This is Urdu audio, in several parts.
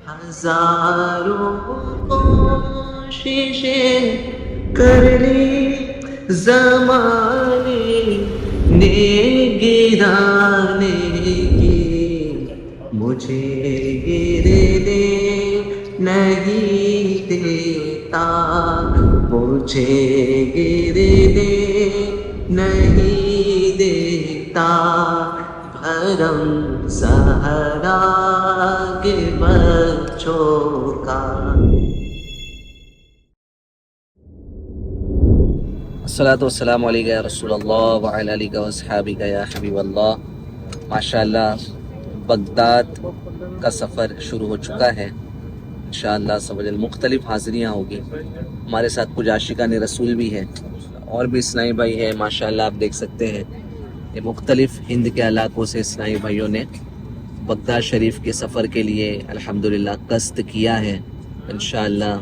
ہزاروں کوششیں کر لی زمانے نے گرانے کی، مجھے گرنے نہیں دیتا، مجھے گرنے نہیں دیتا، بھرم صحرا کے بچوں کا۔ الصلاۃ والسلام علیکہ یا رسول اللہ وعلی آلہ واصحابہ یا حبیب اللہ۔ ماشاءاللہ بغداد کا سفر شروع ہو چکا ہے، انشاءاللہ مختلف حاضریاں ہوگی۔ ہمارے ساتھ کچھ عاشقان رسول بھی ہیں اور بھی اسلامی بھائی ہیں، ماشاءاللہ آپ دیکھ سکتے ہیں یہ مختلف ہند کے علاقوں سے اسلامی بھائیوں نے بغداد شریف کے سفر کے لیے الحمدللہ قصد کیا ہے۔ انشاءاللہ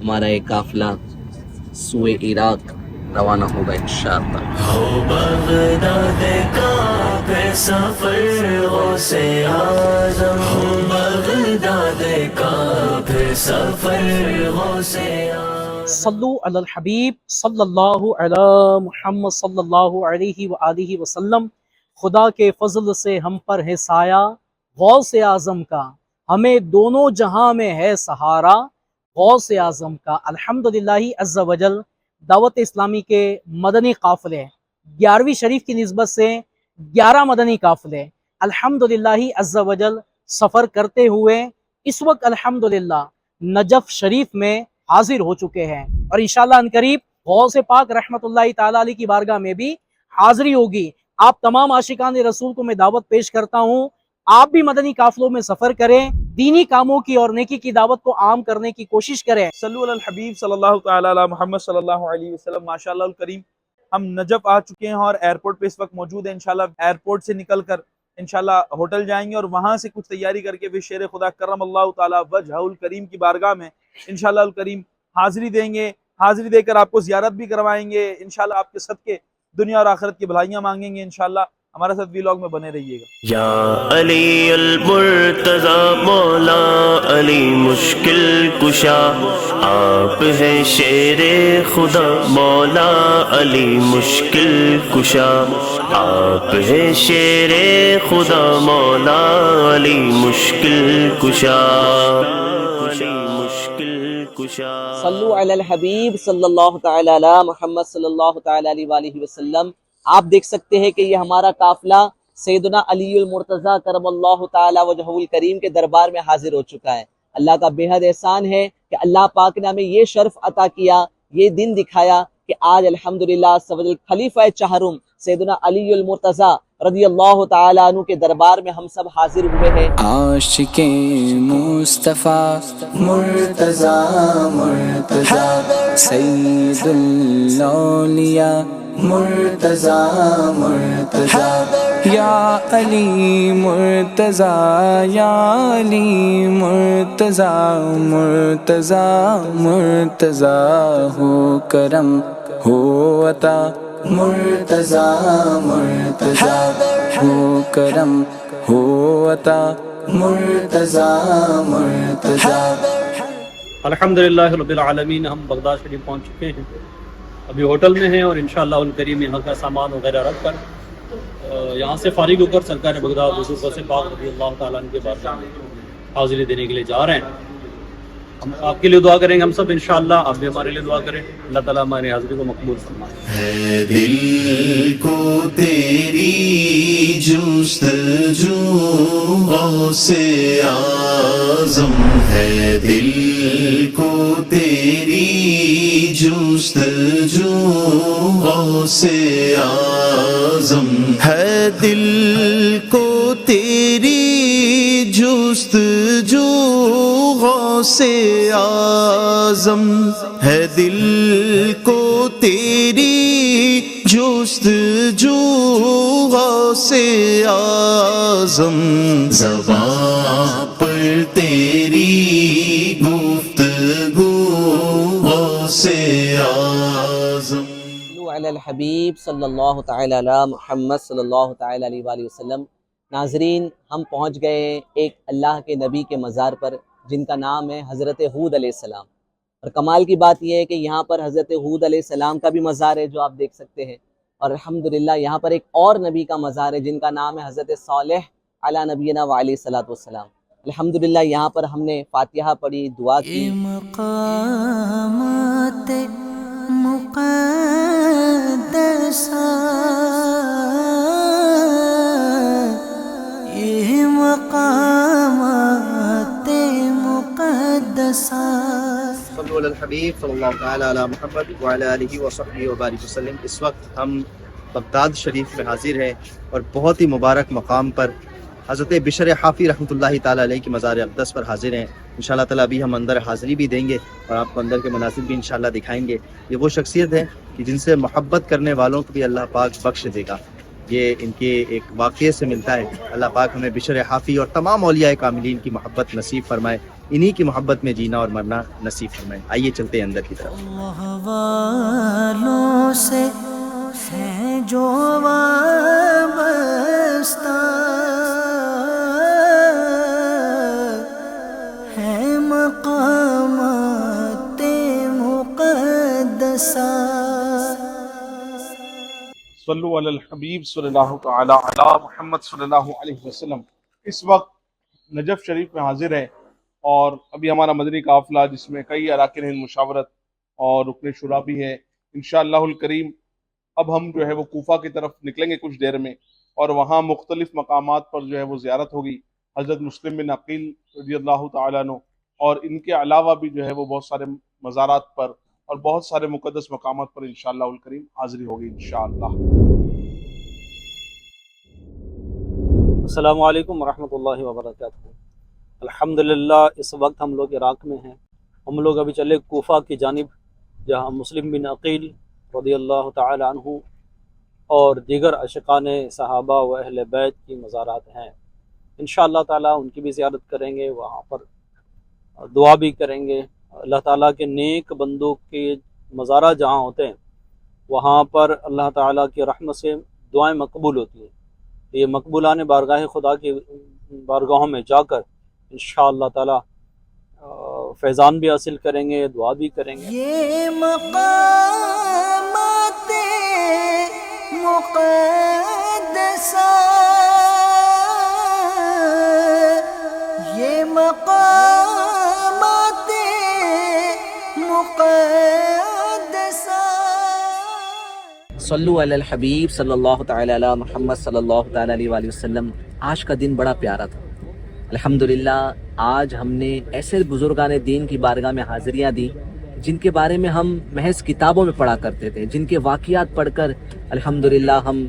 ہمارا ایک قافلہ سوئے عراق روانہ ہوگا انشاءاللہ۔ ہو بغداد کا پھر سفر غوث اعظم، ہو بغداد کا پھر سفر غوث اعظم۔ صلو علی الحبیب صلی اللہ علی محمد صلی اللہ علیہ وآلہ وسلم۔ خدا کے فضل سے ہم پر ہے سایہ غوث اعظم کا، ہمیں دونوں جہاں میں ہے سہارا غوث اعظم کا۔ الحمدللہ عز وجل دعوت اسلامی کے مدنی قافلے 11ویں شریف کی نسبت سے 11 مدنی قافلے الحمدللہ عز وجل سفر کرتے ہوئے اس وقت الحمدللہ نجف شریف میں حاضر ہو چکے ہیں، اور انشاءاللہ عنقریب غوث پاک رحمت اللہ تعالیٰ علیہ کی بارگاہ میں بھی حاضری ہوگی۔ آپ تمام عاشقان رسول کو میں دعوت پیش کرتا ہوں، آپ بھی مدنی قافلوں میں سفر کریں، دینی کاموں کی اور نیکی کی دعوت کو عام کرنے کی کوشش کریں۔ صلو علی الحبیب صلی اللہ تعالی علی محمد صلی اللہ علیہ وسلم۔ ماشاءاللہ الکریم ہم نجف آ چکے ہیں اور ایئرپورٹ پہ اس وقت موجود ہیں۔ انشاءاللہ ایئرپورٹ سے نکل کر انشاءاللہ ہوٹل جائیں گے اور وہاں سے کچھ تیاری کر کے پھر شیر خدا کرم اللہ تعالی وجہ الکریم کی بارگاہ میں انشاءاللہ الکریم حاضری دیں گے۔ حاضری دے کر آپ کو زیارت بھی کروائیں گے، انشاءاللہ آپ کے صدقے دنیا اور آخرت کی بھلائیاں مانگیں گے انشاءاللہ۔ ہمارے ساتھ ویلاگ میں بنے رہیے گا۔ یا علی المرتضی مولا علی مشکل کشا، آپ ہیں شیر خدا مولا علی مشکل کشا، آپ ہیں شیر خدا مولا علی مشکل کشا، علی مشکل کشا۔ صلو علی الحبیب صلی اللہ تعالی علی محمد صلی اللہ تعالی علیہ وآلہ وسلم۔ آپ دیکھ سکتے ہیں کہ یہ ہمارا قافلہ سیدنا علی المرتضی کرم اللہ تعالی وجہ الکریم کے دربار میں حاضر ہو چکا ہے۔ اللہ کا بے حد احسان ہے کہ اللہ پاک نے ہمیں یہ شرف عطا کیا، یہ دن دکھایا کہ آج الحمدللہ خلیفہ چہرم سیدنا علی المرتضی رضی اللہ تعالی عنہ کے دربار میں ہم سب حاضر ہوئے ہیں۔ عاشق مصطفیٰ مرتضی مرتضی سید الاولیاء مرتضی مرتضی یا علی مرتضی یا علی مرتضی مرتضی مرتضی ہو کرم ہو عطا مرتضی مرتضی ہو کرم ہو عطا مرتضی مرتضی۔ الحمدللہ رب العالمین، ہم بغداد شریف پہنچ چکے ہیں، ابھی ہوٹل میں ہیں، اور انشاءاللہ الکریم یہاں کا سامان وغیرہ رکھ کر یہاں سے فارغ ہو کر سرکار بغداد حضور غوث پاک رضی اللہ تعالیٰ عنہ کے بارگاہ میں حاضری دینے کے لیے جا رہے ہیں۔ ہم آپ کے لیے دعا کریں گے، ہم سب انشاءاللہ، آپ بھی ہمارے لیے دعا کریں، اللہ تعالیٰ ہماری حاضری کو مقبول فرمائے۔ ہے دل کو تیری جستجو غوث اعظم، ہے دل کو تیری جستجو غوث اعظم، ہے دل کو تیری جستجو غوث اعظم، ہے دل کو تیری جستجو غوث اعظم، زباں پر تیری گفتگو غوث اعظم۔ علی الحبیب صلی اللہ تعالی علی محمد صلی اللہ تعالی علیہ وآلہ وسلم۔ ناظرین، ہم پہنچ گئے ایک اللہ کے نبی کے مزار پر جن کا نام ہے حضرت ہود علیہ السلام۔ اور کمال کی بات یہ ہے کہ یہاں پر حضرت ہود علیہ السلام کا بھی مزار ہے جو آپ دیکھ سکتے ہیں، اور الحمدللہ یہاں پر ایک اور نبی کا مزار ہے جن کا نام ہے حضرت صالح علی نبینا وعلیہ الصلوۃ والسلام۔ الحمدللہ یہاں پر ہم نے فاتحہ پڑھی، دعا کی۔ مقامات مقدسہ، یہ مقامات مقدسہ۔ صلو علی الحبیب صلی اللہ تعالی علی محمد وعلی آلہ وصحبہ وبارک وسلم۔ اس وقت ہم بغداد شریف میں حاضر ہیں اور بہت ہی مبارک مقام پر حضرت بشر حافی رحمۃ اللہ تعالی علیہ کی مزار اقدس پر حاضر ہیں۔ انشاءاللہ تعالی ابھی ہم اندر حاضری بھی دیں گے اور آپ کو اندر کے مناظر بھی انشاءاللہ دکھائیں گے۔ یہ وہ شخصیت ہے کہ جن سے محبت کرنے والوں کو بھی اللہ پاک بخش دے گا، یہ ان کے ایک واقعے سے ملتا ہے۔ اللہ پاک ہمیں بشر حافی اور تمام اولیاء کاملین کی محبت نصیب فرمائے، انہی کی محبت میں جینا اور مرنا نصیب فرمائے۔ آئیے چلتے ہیں اندر کی طرف۔ اللہ والوں سے ہے جو وابستہ، ہے مقامات مقدسہ۔ صلو علی الحبیب صلی اللہ تعالی علی محمد صلی اللہ علیہ وسلم۔ اس وقت نجف شریف میں حاضر ہے اور ابھی ہمارا مدنی قافلہ جس میں کئی اراکین ہند مشاورت اور رکن شورا بھی ہے، انشاءاللہ الکریم اب ہم جو ہے وہ کوفہ کی طرف نکلیں گے کچھ دیر میں، اور وہاں مختلف مقامات پر جو ہے وہ زیارت ہوگی حضرت مسلم بن عقیل رضی اللہ تعالیٰ عنہ، اور ان کے علاوہ بھی جو ہے وہ بہت سارے مزارات پر اور بہت سارے مقدس مقامات پر انشاءاللہ الکریم حاضری ہوگی انشاءاللہ۔ السلام علیکم ورحمۃ اللہ وبرکاتہ۔ الحمدللہ اس وقت ہم لوگ عراق میں ہیں۔ ہم لوگ ابھی چلے کوفہ کی جانب، جہاں مسلم بن عقیل رضی اللہ تعالی عنہ اور دیگر عاشقان صحابہ و اہل بیت کی مزارات ہیں۔ انشاءاللہ تعالی ان کی بھی زیارت کریں گے، وہاں پر دعا بھی کریں گے۔ اللہ تعالیٰ کے نیک بندوں کے مزارات جہاں ہوتے ہیں وہاں پر اللہ تعالیٰ کی رحمت سے دعائیں مقبول ہوتی ہیں۔ یہ مقبولان بارگاہ خدا کی بارگاہوں میں جا کر انشاءاللہ تعالی فیضان بھی حاصل کریں گے، دعا بھی کریں گے۔ یہ مقامات مقدسہ، یہ مقامات مقدسہ۔ صلو علی الحبیب صلی اللہ تعالی علی محمد صلی اللہ تعالی علیہ وآلہ وسلم۔ آج کا دن بڑا پیارا تھا الحمدللہ۔ آج ہم نے ایسے بزرگان دین کی بارگاہ میں حاضریاں دی جن کے بارے میں ہم محض کتابوں میں پڑھا کرتے تھے، جن کے واقعات پڑھ کر الحمدللہ ہم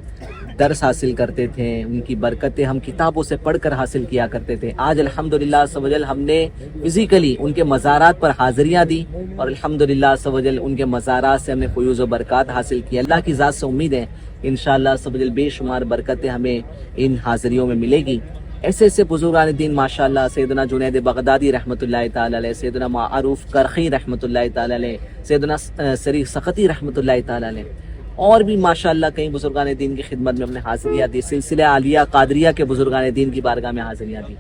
درس حاصل کرتے تھے، ان کی برکتیں ہم کتابوں سے پڑھ کر حاصل کیا کرتے تھے۔ آج الحمدللہ عز و جل ہم نے فزیکلی ان کے مزارات پر حاضریاں دی اور الحمدللہ عز و جل ان کے مزارات سے ہم نے فیوز و برکات حاصل کی۔ اللہ کی ذات سے امید ہے انشاءاللہ عز و جل بے شمار برکتیں ہمیں ان حاضریوں میں ملے گی۔ ایسے ایسے بزرگان دین ماشاءاللہ، سیدنا جنید بغدادی رحمۃ اللہ تعالی علیہ، سیدنا معروف کرخی رحمۃ اللہ تعالی علیہ، سیدنا سری سختی رحمۃ اللہ تعالی علیہ، اور بھی ماشاءاللہ کئی بزرگان دین کی خدمت میں ہم نے حاضریاں دی۔ سلسلہ عالیہ قادریہ کے بزرگان دین کی بارگاہ میں حاضریاں دی۔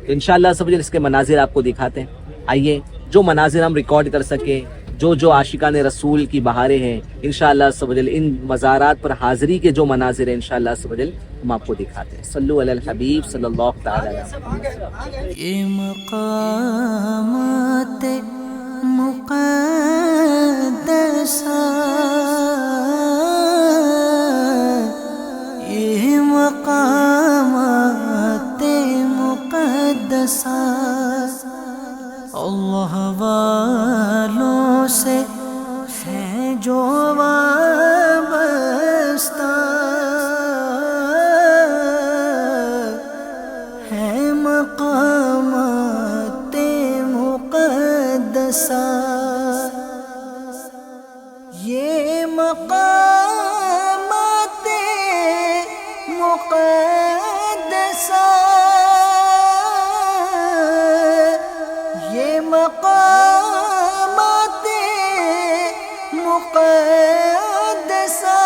تو انشاءاللہ سب اس کے مناظر آپ کو دکھاتے ہیں۔ آئیے جو مناظر ہم ریکارڈ کر سکیں، جو عاشقان رسول کی بہاریں ہیں، انشاءاللہ سب ان مزارات پر حاضری کے جو مناظر ہیں انشاءاللہ سب ہم آپ کو دکھاتے ہیں۔ صلو علی الحبیب صلی اللہ تعالی علیہ وسلم۔ یہ مقامات مقدسہ، یہ مقامات مقدسہ، اللہ والوں سے ہے جو وابستہ، ہے مقامات مقدسہ۔ یہ مقامات مقدسہ، یہ مقامات مقدسہ،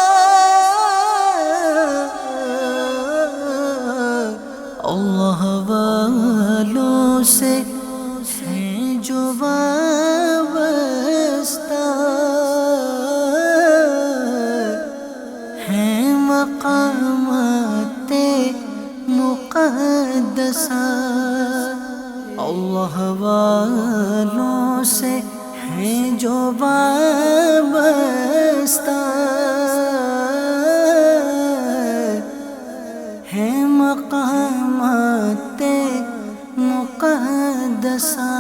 اللہ والوں سے ہے جو وابستہ ہیں مقامات مقدسہ، اللہ والوں سے ہیں جو وابستہ ہیں مقامات مقدسہ۔